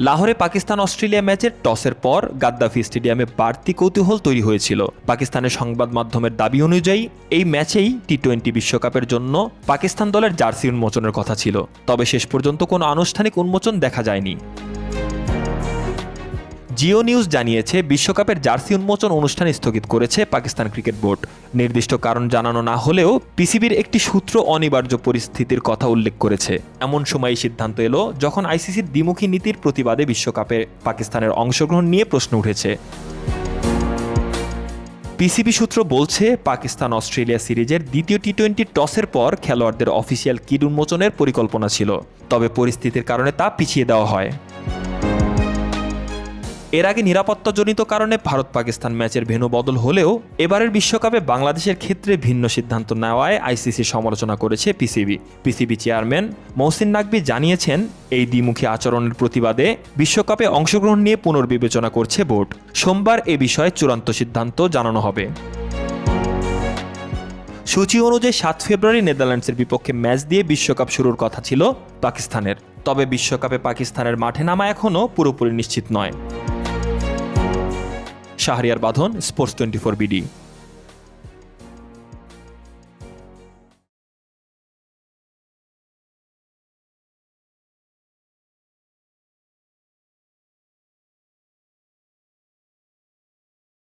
লাহোরে পাকিস্তান অস্ট্রেলিয়া ম্যাচের টসের পর গাদ্দাফি স্টেডিয়ামে বাড়তি কৌতূহল তৈরি হয়েছিল। পাকিস্তানের সংবাদ মাধ্যমের দাবি অনুযায়ী এই ম্যাচেই টি-20 বিশ্বকাপের জন্য পাকিস্তান দলের জার্সি উন্মোচনের কথা ছিল, তবে শেষ পর্যন্ত কোনো আনুষ্ঠানিক উন্মোচন দেখা যায়নি। জিও নিউজ জানিয়েছে, বিশ্বকাপের জার্সি উন্মোচন অনুষ্ঠান স্থগিত করেছে পাকিস্তান ক্রিকেট বোর্ড। নির্দিষ্ট কারণ জানানো না হলেও পিসিবির একটি সূত্র অনিবার্য পরিস্থিতির কথা উল্লেখ করেছে। এমন সময় সিদ্ধান্ত এলো যখন আইসিসির দ্বিমুখী নীতির প্রতিবাদে বিশ্বকাপে পাকিস্তানের অংশগ্রহণ নিয়ে প্রশ্ন উঠেছে। পিসিবি সূত্র বলছে, পাকিস্তান অস্ট্রেলিয়া সিরিজের দ্বিতীয় টি-20 টসের পর খেলোয়াড়দের অফিসিয়াল কিট উন্মোচনের পরিকল্পনা ছিল, তবে পরিস্থিতির কারণে তা পিছিয়ে দেওয়া হয়। এর আগে নিরাপত্তাজনিত কারণে ভারত পাকিস্তান ম্যাচের ভেন্যু বদল হলেও এবারের বিশ্বকাপে বাংলাদেশের ক্ষেত্রে ভিন্ন সিদ্ধান্ত নেওয়ায় আইসিসি সমালোচনা করেছে পিসিবি চেয়ারম্যান মহসিন নাকভি জানিয়েছেন, এই দ্বিমুখী আচরণের প্রতিবাদে বিশ্বকাপে অংশগ্রহণ নিয়ে পুনর্বিবেচনা করছে বোর্ড। সোমবার এ বিষয়ে চূড়ান্ত সিদ্ধান্ত জানানো হবে। সূচি অনুযায়ী 7 ফেব্রুয়ারি নেদারল্যান্ডসের বিপক্ষে ম্যাচ দিয়ে বিশ্বকাপ শুরুর কথা ছিল পাকিস্তানের, তবে বিশ্বকাপে পাকিস্তানের মাঠে নামা এখনও পুরোপুরি নিশ্চিত নয়। শাহরিয়ার বাঁধন, স্পোর্টস 24 বিডি।